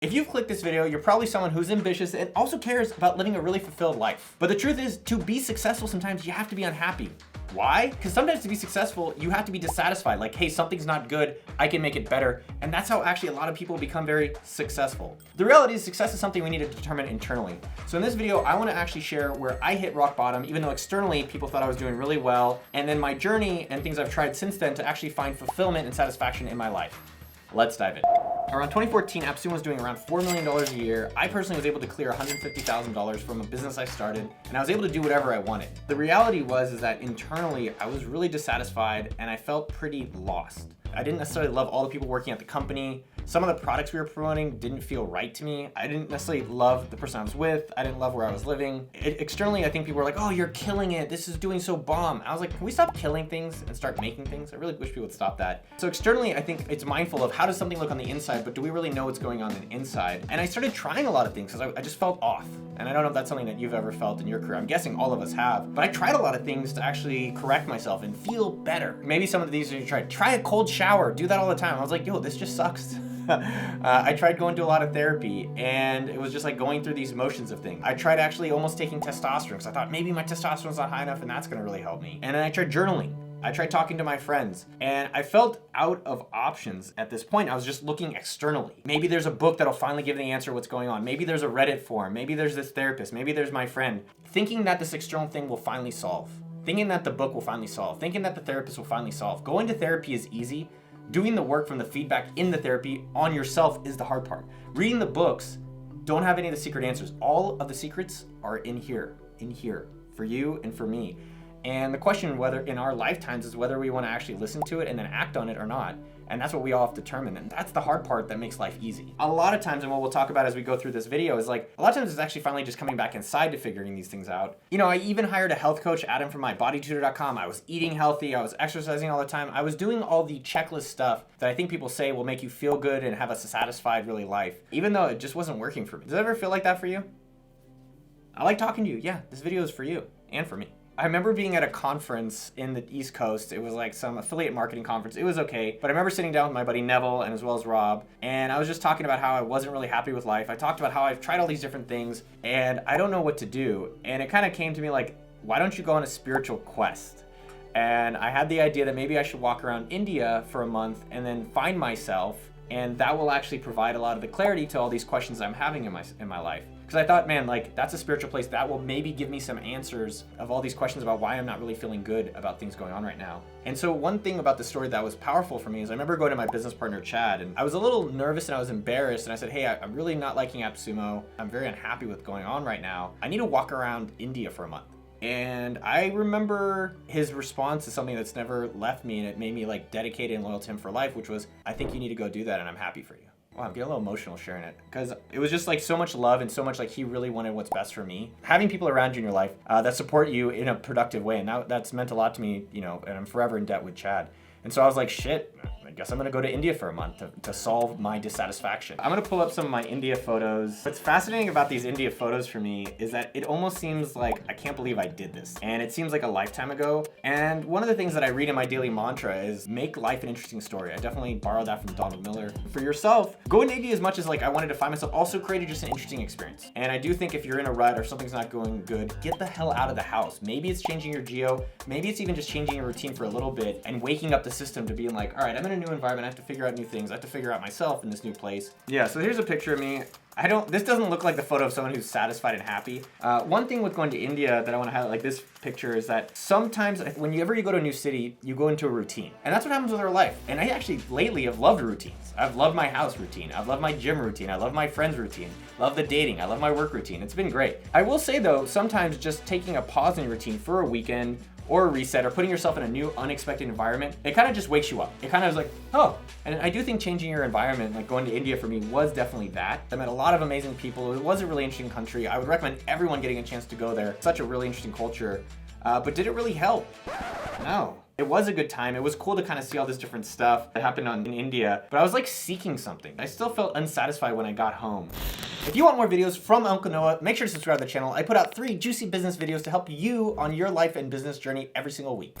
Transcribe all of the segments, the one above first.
If you've clicked this video, you're probably someone who's ambitious and also cares about living a really fulfilled life. But the truth is, to be successful, sometimes you have to be unhappy. Why? Because sometimes to be successful, you have to be dissatisfied. Like, hey, something's not good, I can make it better. And that's how actually a lot of people become very successful. The reality is success is something we need to determine internally. So in this video, I want to actually share where I hit rock bottom, even though externally people thought I was doing really well, and then my journey and things I've tried since then to actually find fulfillment and satisfaction in my life. Let's dive in. Around 2014, AppSumo was doing around $4 million a year. I personally was able to clear $150,000 from a business I started, and I was able to do whatever I wanted. The reality was that internally, I was really dissatisfied and I felt pretty lost. I didn't necessarily love all the people working at the company. Some of the products we were promoting didn't feel right to me. I didn't necessarily love the person I was with. I didn't love where I was living. Externally, I think people were like, oh, you're killing it. This is doing so bomb. I was like, can we stop killing things and start making things? I really wish people would stop that. So externally, I think it's mindful of how does something look on the inside, but do we really know what's going on the inside? And I started trying a lot of things because I just felt off. And I don't know if that's something that you've ever felt in your career. I'm guessing all of us have. But I tried a lot of things to actually correct myself and feel better. Maybe some of these you try a cold shower, do that all the time. I was like, yo, this just sucks. I tried going to a lot of therapy and it was just like going through these motions of things. I tried actually almost taking testosterone because I thought maybe my testosterone's not high enough and that's gonna really help me. And then I tried journaling. I tried talking to my friends and I felt out of options at this point. I was just looking externally. Maybe there's a book that'll finally give the answer what's going on. Maybe there's a Reddit forum. Maybe there's this therapist. Maybe there's my friend. Thinking that this external thing will finally solve. Thinking that the book will finally solve. Thinking that the therapist will finally solve. Going to therapy is easy. Doing the work from the feedback in the therapy on yourself is the hard part. Reading the books don't have any of the secret answers. All of the secrets are in here, for you and for me. And the question whether in our lifetimes is whether we want to actually listen to it and then act on it or not. And that's what we all have to determine. And that's the hard part that makes life easy. A lot of times, and what we'll talk about as we go through this video is like, a lot of times it's actually finally just coming back inside to figuring these things out. You know, I even hired a health coach, Adam from mybodytutor.com. I was eating healthy. I was exercising all the time. I was doing all the checklist stuff that I think people say will make you feel good and have a satisfied, really life, even though it just wasn't working for me. Does it ever feel like that for you? I like talking to you. Yeah, this video is for you and for me. I remember being at a conference in the East Coast. It was like some affiliate marketing conference. It was okay. But I remember sitting down with my buddy Neville and as well as Rob. And I was just talking about how I wasn't really happy with life. I talked about how I've tried all these different things and I don't know what to do. And it kind of came to me like, why don't you go on a spiritual quest? And I had the idea that maybe I should walk around India for a month and then find myself. And that will actually provide a lot of the clarity to all these questions I'm having in my life. Because I thought, man, like that's a spiritual place that will maybe give me some answers of all these questions about why I'm not really feeling good about things going on right now. And so one thing about the story that was powerful for me is I remember going to my business partner, Chad, and I was a little nervous and I was embarrassed. And I said, hey, I'm really not liking AppSumo. I'm very unhappy with going on right now. I need to walk around India for a month. And I remember his response is something that's never left me, and it made me like dedicated and loyal to him for life, which was, I think you need to go do that and I'm happy for you. Wow, I'm getting a little emotional sharing it because it was just like so much love and so much like he really wanted what's best for me. Having people around you in your life that support you in a productive way, and that's meant a lot to me, you know, and I'm forever in debt with Chad. And so I was like, shit, I guess I'm gonna go to India for a month to solve my dissatisfaction. I'm gonna pull up some of my India photos. What's fascinating about these India photos for me is that it almost seems like I can't believe I did this. And it seems like a lifetime ago. And one of the things that I read in my daily mantra is make life an interesting story. I definitely borrowed that from Donald Miller. For yourself, go into India as much as like I wanted to find myself, also created just an interesting experience. And I do think if you're in a rut or something's not going good, get the hell out of the house. Maybe it's changing your geo, maybe it's even just changing your routine for a little bit and waking up the system to being like, all right, I'm in a new environment, I have to figure out new things, I have to figure out myself in this new place. Yeah, so here's a picture of me. This doesn't look like the photo of someone who's satisfied and happy. One thing with going to India that I want to highlight, like this picture, is that sometimes whenever you go to a new city, you go into a routine. And that's what happens with our life. And I actually lately have loved routines. I've loved my house routine. I've loved my gym routine. I love my friends routine. Love the dating. I love my work routine. It's been great. I will say though, sometimes just taking a pause in your routine for a weekend or a reset or putting yourself in a new unexpected environment, it kind of just wakes you up. It kind of is like, oh. And I do think changing your environment, like going to India for me was definitely that. I met a lot of amazing people. It was a really interesting country. I would recommend everyone getting a chance to go there. Such a really interesting culture. But did it really help? No. It was a good time. It was cool to kind of see all this different stuff that happened in India, but I was like seeking something. I still felt unsatisfied when I got home. If you want more videos from Uncle Noah, make sure to subscribe to the channel. I put out 3 juicy business videos to help you on your life and business journey every single week.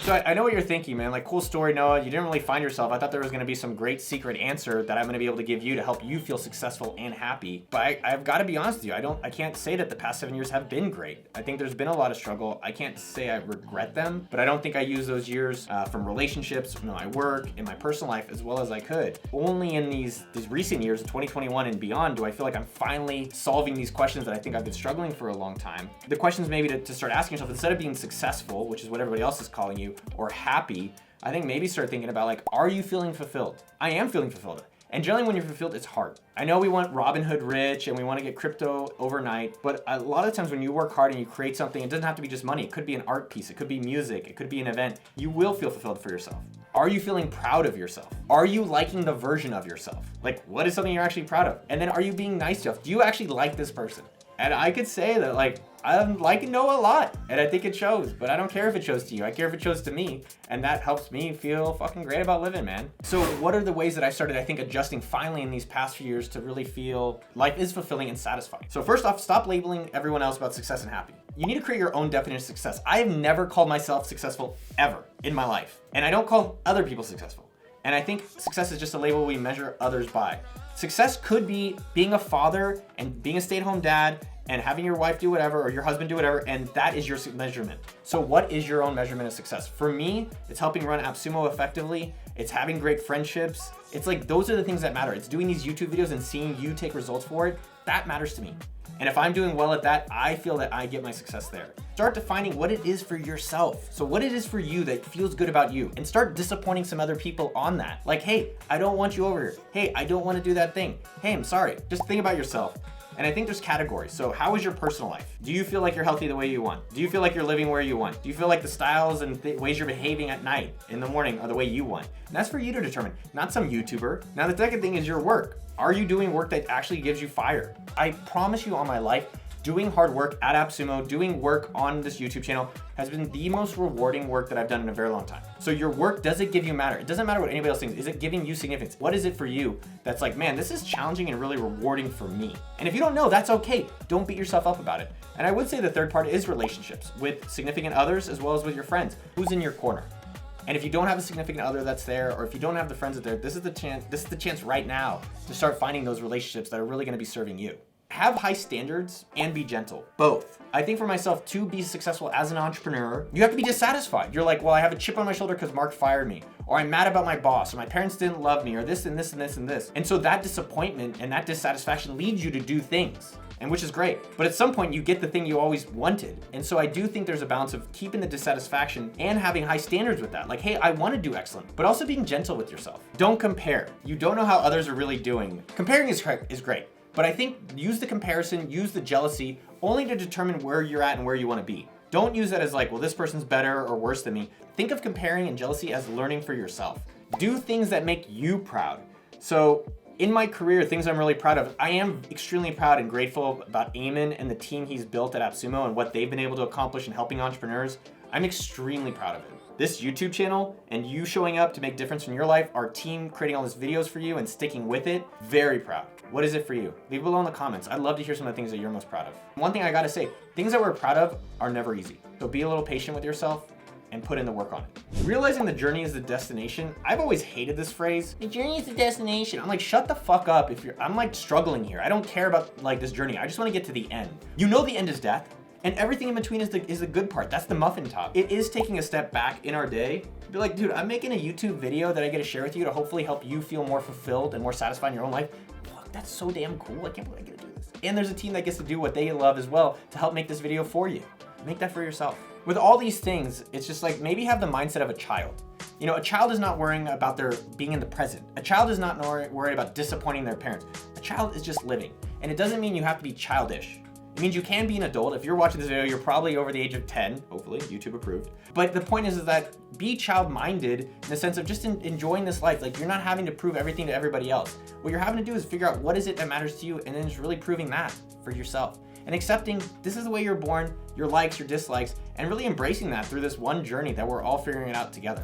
So I know what you're thinking, man. Like, cool story, Noah. You didn't really find yourself. I thought there was gonna be some great secret answer that I'm gonna be able to give you to help you feel successful and happy. But I've gotta be honest with you. I can't say that the past 7 years have been great. I think there's been a lot of struggle. I can't say I regret them, but I don't think I use those years from relationships, from my work, in my personal life, as well as I could. Only in these recent years, 2021 and beyond, do I feel like I'm finally solving these questions that I think I've been struggling for a long time. The questions maybe to start asking yourself, instead of being successful, which is what everybody else is calling you, or happy, I think maybe start thinking about, like, are you feeling fulfilled? I am feeling fulfilled. And generally when you're fulfilled, it's hard. I know we want Robin Hood rich and we want to get crypto overnight, but a lot of times when you work hard and you create something, it doesn't have to be just money. It could be an art piece, it could be music, it could be an event. You will feel fulfilled for yourself. Are you feeling proud of yourself? Are you liking the version of yourself? Like, what is something you're actually proud of? And then are you being nice to yourself? Do you actually like this person? And I could say that, like, I'm liking Noah a lot, and I think it shows, but I don't care if it shows to you. I care if it shows to me, and that helps me feel fucking great about living, man. So what are the ways that I started, I think, adjusting finally in these past few years to really feel life is fulfilling and satisfying? So first off, stop labeling everyone else about success and happy. You need to create your own definition of success. I have never called myself successful ever in my life, and I don't call other people successful. And I think success is just a label we measure others by. Success could be being a father and being a stay-at-home dad and having your wife do whatever or your husband do whatever, and that is your measurement. So what is your own measurement of success? For me, it's helping run AppSumo effectively. It's having great friendships. It's like, those are the things that matter. It's doing these YouTube videos and seeing you take results for it. That matters to me. And if I'm doing well at that, I feel that I get my success there. Start defining what it is for yourself. So what it is for you that feels good about you, and start disappointing some other people on that. Like, hey, I don't want you over here. Hey, I don't want to do that thing. Hey, I'm sorry. Just think about yourself. And I think there's categories. So how is your personal life? Do you feel like you're healthy the way you want? Do you feel like you're living where you want? Do you feel like the styles and ways you're behaving at night, in the morning, are the way you want? And that's for you to determine, not some YouTuber. Now, the second thing is your work. Are you doing work that actually gives you fire? I promise you on my life, doing hard work at AppSumo, doing work on this YouTube channel has been the most rewarding work that I've done in a very long time. So your work, does it give you matter? It doesn't matter what anybody else thinks. Is it giving you significance? What is it for you that's like, man, this is challenging and really rewarding for me? And if you don't know, that's okay. Don't beat yourself up about it. And I would say the third part is relationships with significant others as well as with your friends. Who's in your corner? And if you don't have a significant other that's there, or if you don't have the friends that are there, this is the chance right now to start finding those relationships that are really gonna be serving you. Have high standards and be gentle, both. I think for myself, to be successful as an entrepreneur, you have to be dissatisfied. You're like, well, I have a chip on my shoulder because Mark fired me, or I'm mad about my boss, or my parents didn't love me, or this and this and this and this. And so that disappointment and that dissatisfaction leads you to do things, and which is great. But at some point you get the thing you always wanted. And so I do think there's a balance of keeping the dissatisfaction and having high standards with that. Like, hey, I want to do excellent, but also being gentle with yourself. Don't compare. You don't know how others are really doing. Comparing is great. But I think use the comparison, use the jealousy only to determine where you're at and where you want to be. Don't use that as like, well, this person's better or worse than me. Think of comparing and jealousy as learning for yourself. Do things that make you proud. So in my career, things I'm really proud of, I am extremely proud and grateful about Eamon and the team he's built at AppSumo and what they've been able to accomplish in helping entrepreneurs. I'm extremely proud of it. This YouTube channel and you showing up to make a difference in your life, our team creating all these videos for you and sticking with it, very proud. What is it for you? Leave below in the comments. I'd love to hear some of the things that you're most proud of. One thing I gotta say, things that we're proud of are never easy. So be a little patient with yourself and put in the work on it. Realizing the journey is the destination. I've always hated this phrase. The journey is the destination. I'm like, shut the fuck up. I'm like struggling here. I don't care about like this journey. I just wanna get to the end. You know the end is death. And everything in between is the good part. That's the muffin top. It is taking a step back in our day. Be like, dude, I'm making a YouTube video that I get to share with you to hopefully help you feel more fulfilled and more satisfied in your own life. Fuck, that's so damn cool. I can't believe I get to do this. And there's a team that gets to do what they love as well to help make this video for you. Make that for yourself. With all these things, it's just like maybe have the mindset of a child. You know, a child is not worrying about their being in the present. A child is not worried about disappointing their parents. A child is just living. And it doesn't mean you have to be childish. It means you can be an adult. If you're watching this video, you're probably over the age of 10, hopefully, YouTube approved. But the point is that be child-minded in the sense of just enjoying this life. Like, you're not having to prove everything to everybody else. What you're having to do is figure out what is it that matters to you and then just really proving that for yourself. And accepting this is the way you're born, your likes, your dislikes, and really embracing that through this one journey that we're all figuring it out together.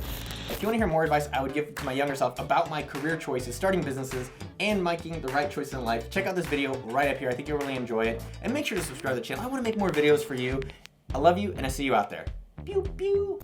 If you want to hear more advice I would give to my younger self about my career choices, starting businesses, and making the right choices in life, check out this video right up here. I think you'll really enjoy it. And make sure to subscribe to the channel. I want to make more videos for you. I love you, and I see you out there. Pew, pew.